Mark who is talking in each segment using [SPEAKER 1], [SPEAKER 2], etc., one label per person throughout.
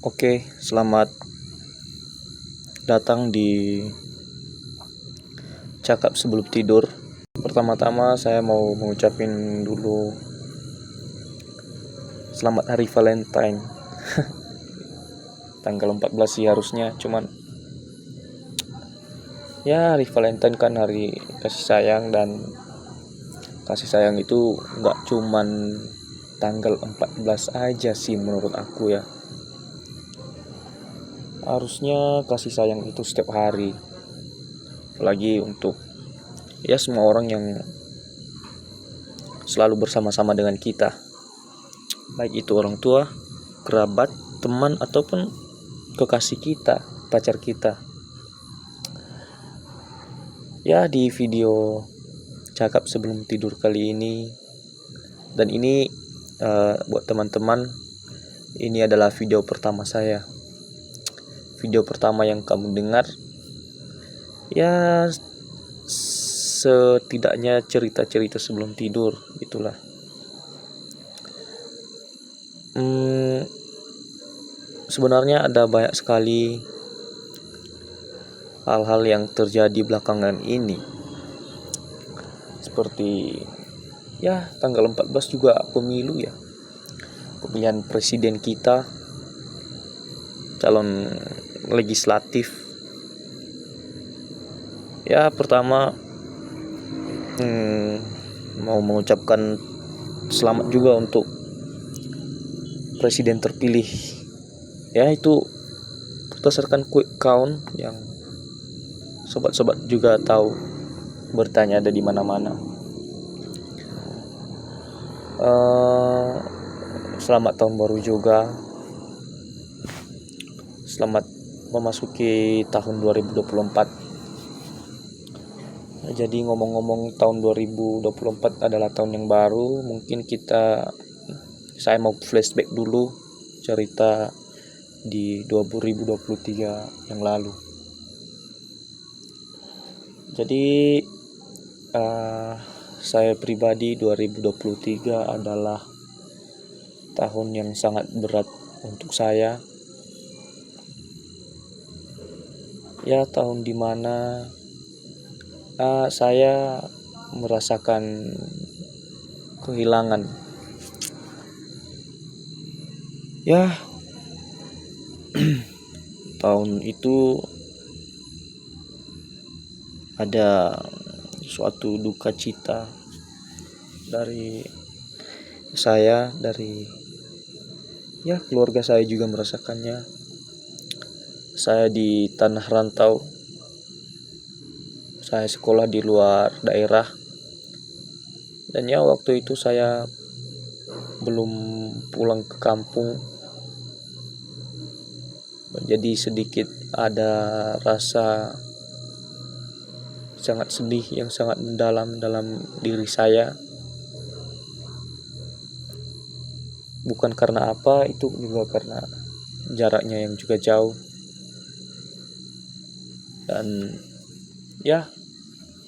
[SPEAKER 1] Oke, selamat datang di Cakap Sebelum Tidur. Pertama-tama saya mau mengucapin dulu selamat hari Valentine. Tanggal 14 sih harusnya, cuman ya hari Valentine kan hari kasih sayang, dan kasih sayang itu nggak cuman tanggal 14 aja sih menurut aku ya. Harusnya kasih sayang itu setiap hari. Apalagi untuk semua orang yang selalu bersama-sama dengan kita, baik itu orang tua, kerabat, teman, ataupun kekasih kita, pacar kita. Ya, di video Cakap Sebelum Tidur kali ini, dan ini buat teman-teman, ini adalah video pertama saya, video pertama yang kamu dengar. Ya, setidaknya cerita-cerita sebelum tidur itulah. Sebenarnya ada banyak sekali hal-hal yang terjadi belakangan ini, seperti tanggal 14 juga pemilu ya, pemilihan presiden kita, calon legislatif. Ya, pertama mau mengucapkan selamat juga untuk presiden terpilih. Ya, itu berdasarkan quick count yang sobat-sobat juga tahu, bertanya ada di mana-mana. Selamat tahun baru juga. Selamat memasuki tahun 2024. Jadi ngomong-ngomong, tahun 2024 adalah tahun yang baru. Mungkin saya mau flashback dulu cerita di 2023 yang lalu. Jadi saya pribadi 2023 adalah tahun yang sangat berat untuk saya. Ya, tahun dimana saya merasakan kehilangan. Ya, tahun itu ada suatu duka cita dari saya, dari keluarga saya juga merasakannya. Saya di tanah rantau, saya sekolah di luar daerah, dan waktu itu saya belum pulang ke kampung. Jadi sedikit ada rasa sangat sedih yang sangat mendalam dalam diri saya. Bukan karena apa, itu juga karena jaraknya yang juga jauh. Dan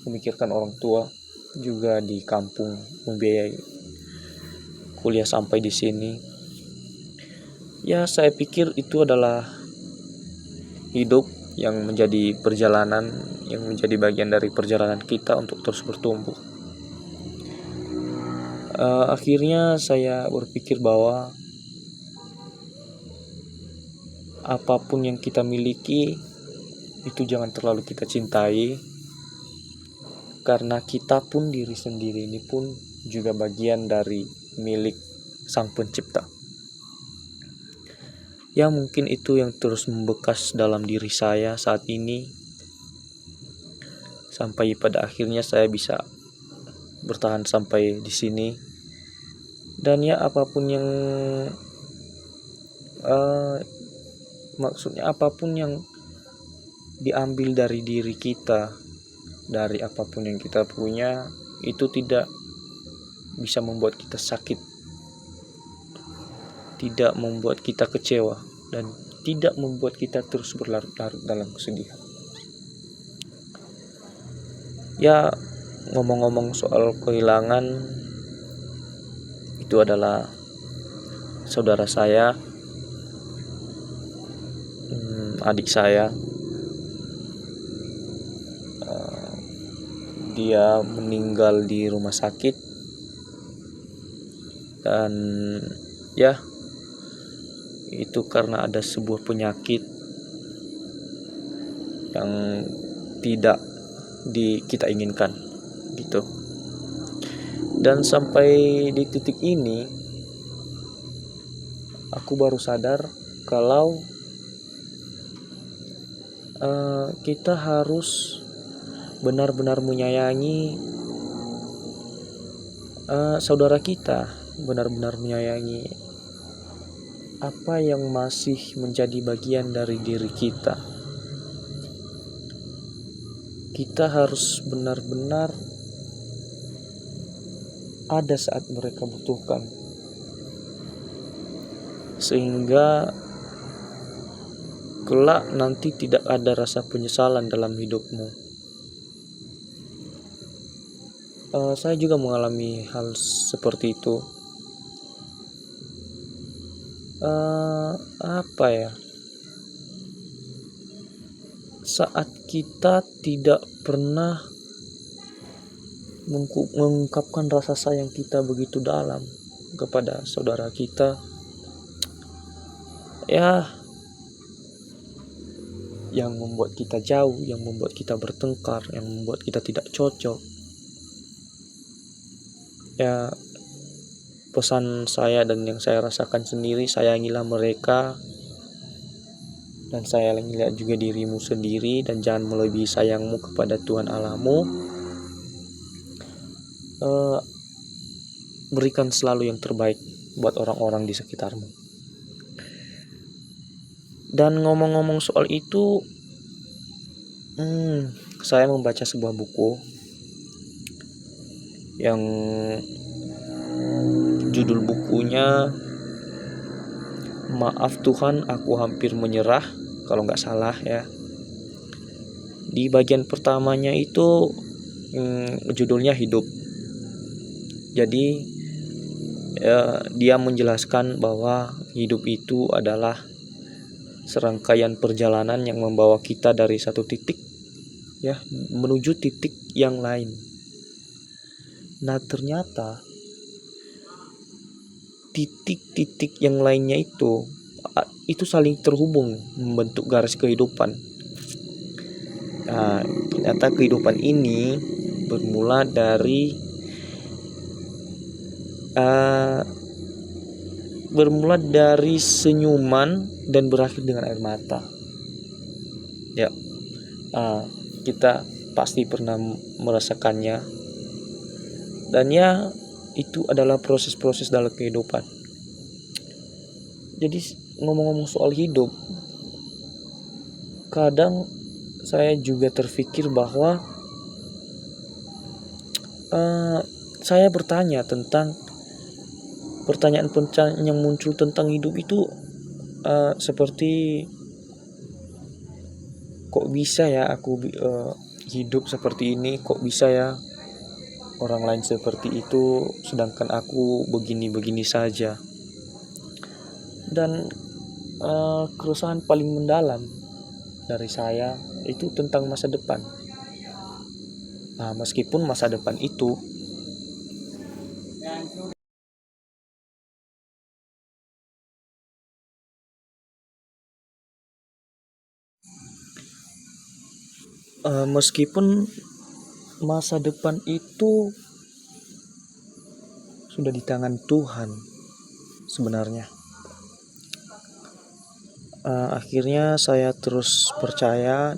[SPEAKER 1] memikirkan orang tua juga di kampung, membiayai kuliah sampai di sini. Ya, saya pikir itu adalah hidup yang menjadi perjalanan, yang menjadi bagian dari perjalanan kita untuk terus bertumbuh. Akhirnya saya berpikir bahwa apapun yang kita miliki itu jangan terlalu kita cintai, karena kita pun, diri sendiri ini pun juga bagian dari milik Sang Pencipta. Ya, mungkin itu yang terus membekas dalam diri saya saat ini, sampai pada akhirnya saya bisa bertahan sampai di sini. Dan apapun yang maksudnya apapun yang diambil dari diri kita, dari apapun yang kita punya, itu tidak bisa membuat kita sakit, tidak membuat kita kecewa, dan tidak membuat kita terus berlarut-larut dalam kesedihan. Ya, ngomong-ngomong soal kehilangan, itu adalah saudara saya adik saya. Dia meninggal di rumah sakit, dan ya itu karena ada sebuah penyakit yang tidak kita inginkan gitu. Dan sampai di titik ini aku baru sadar kalau kita harus benar-benar menyayangi saudara kita, benar-benar menyayangi apa yang masih menjadi bagian dari diri kita. Kita harus benar-benar ada saat mereka butuhkan, sehingga kelak nanti tidak ada rasa penyesalan dalam hidupmu. Saya juga mengalami hal seperti itu. Apa ya? Saat kita tidak pernah mengungkapkan rasa sayang kita begitu dalam kepada saudara kita, ya, yang membuat kita jauh, yang membuat kita bertengkar, yang membuat kita tidak cocok. Ya, pesan saya dan yang saya rasakan sendiri, sayangilah mereka, dan sayangilah juga dirimu sendiri, dan jangan melebihi sayangmu kepada Tuhan Allahmu. Berikan selalu yang terbaik buat orang-orang di sekitarmu. Dan ngomong-ngomong soal itu, saya membaca sebuah buku yang judul bukunya Maaf Tuhan, Aku Hampir Menyerah, kalau nggak salah ya. Di bagian pertamanya itu judulnya Hidup. Jadi dia menjelaskan bahwa hidup itu adalah serangkaian perjalanan yang membawa kita dari satu titik ya menuju titik yang lain. Nah, ternyata titik-titik yang lainnya itu saling terhubung membentuk garis kehidupan. Nah, ternyata kehidupan ini bermula dari senyuman dan berakhir dengan air mata. Ya, kita pasti pernah merasakannya. Dan ya, itu adalah proses-proses dalam kehidupan. Jadi ngomong-ngomong soal hidup, kadang saya juga terpikir bahwa saya bertanya tentang pertanyaan yang muncul tentang hidup itu seperti kok bisa ya aku hidup seperti ini, kok bisa ya orang lain seperti itu sedangkan aku begini-begini saja. Dan keresahan paling mendalam dari saya itu tentang masa depan. Nah, meskipun masa depan itu sudah di tangan Tuhan sebenarnya. Akhirnya saya terus percaya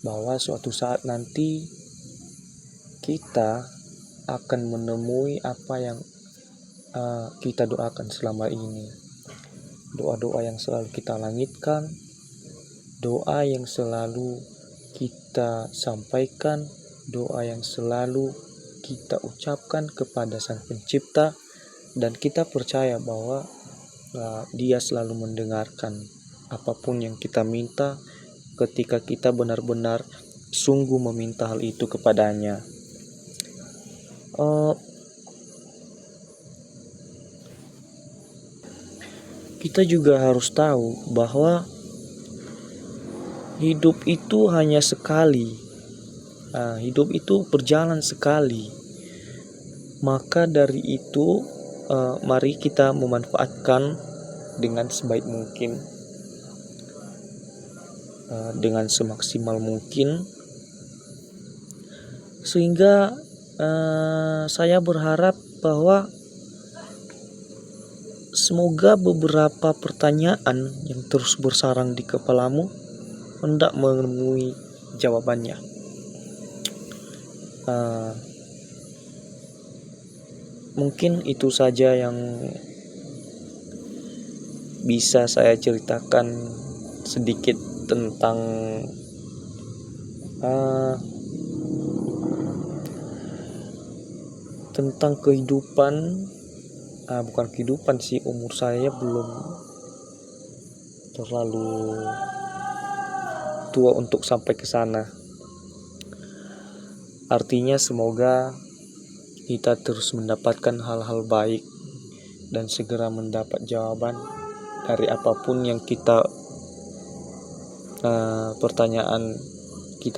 [SPEAKER 1] bahwa suatu saat nanti kita akan menemui apa yang kita doakan selama ini. Doa-doa yang selalu kita langitkan, doa yang selalu kita sampaikan, doa yang selalu kita ucapkan kepada Sang Pencipta, dan kita percaya bahwa Dia selalu mendengarkan apapun yang kita minta ketika kita benar-benar sungguh meminta hal itu kepadanya. kita juga harus tahu bahwa hidup itu hanya sekali. Hidup itu berjalan sekali. Maka dari itu, mari kita memanfaatkan dengan sebaik mungkin, dengan semaksimal mungkin, sehingga saya berharap bahwa semoga beberapa pertanyaan yang terus bersarang di kepalamu hendak menemui jawabannya. Mungkin itu saja yang bisa saya ceritakan sedikit tentang kehidupan. Bukan kehidupan sih, umur saya belum terlalu tua untuk sampai ke sana. Artinya semoga kita terus mendapatkan hal-hal baik dan segera mendapat jawaban dari apapun yang kita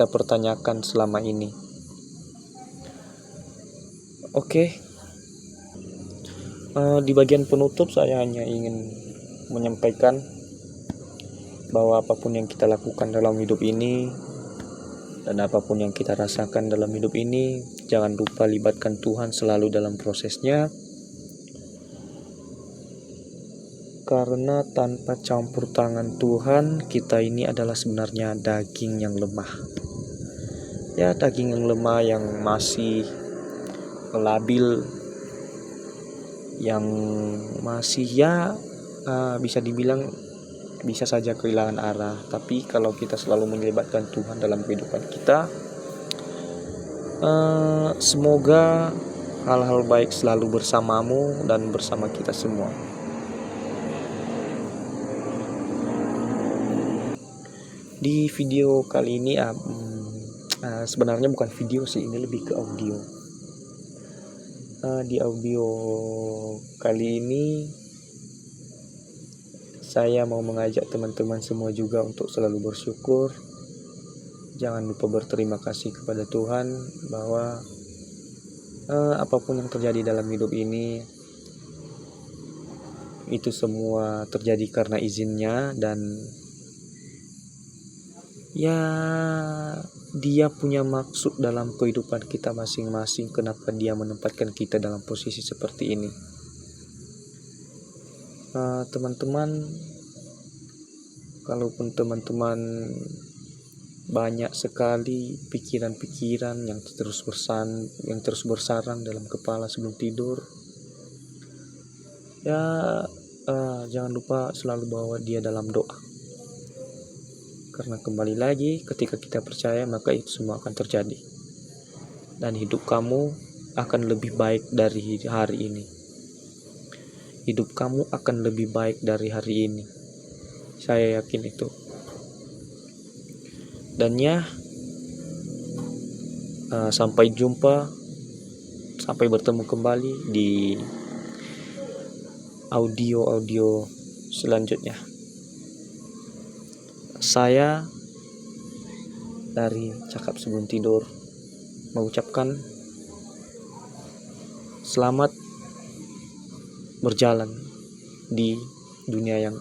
[SPEAKER 1] pertanyakan selama ini. Oke. Di bagian penutup saya hanya ingin menyampaikan bahwa apapun yang kita lakukan dalam hidup ini dan apapun yang kita rasakan dalam hidup ini, jangan lupa libatkan Tuhan selalu dalam prosesnya. Karena tanpa campur tangan Tuhan, kita ini adalah sebenarnya daging yang lemah. Ya, daging yang lemah yang masih labil, yang masih bisa dibilang bisa saja kehilangan arah. Tapi kalau kita selalu melibatkan Tuhan dalam kehidupan kita, semoga hal-hal baik selalu bersamamu dan bersama kita semua. Di video kali ini sebenarnya bukan video sih, ini lebih ke audio. Di audio kali ini saya mau mengajak teman-teman semua juga untuk selalu bersyukur. Jangan lupa berterima kasih kepada Tuhan bahwa apapun yang terjadi dalam hidup ini, itu semua terjadi karena izinnya, dan ya Dia punya maksud dalam kehidupan kita masing-masing. Kenapa Dia menempatkan kita dalam posisi seperti ini. Teman-teman, kalaupun teman-teman banyak sekali pikiran-pikiran yang terus bersarang dalam kepala sebelum tidur, jangan lupa selalu bawa dia dalam doa. Karena kembali lagi, ketika kita percaya, maka itu semua akan terjadi. Dan hidup kamu akan lebih baik dari hari ini. Hidup kamu akan lebih baik dari hari ini. Saya yakin itu. Dan sampai jumpa, sampai bertemu kembali di audio selanjutnya. Saya dari Cakap Sebelum Tidur mengucapkan selamat berjalan di dunia yang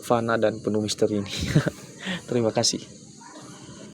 [SPEAKER 1] fana dan penuh misteri ini. Terima kasih.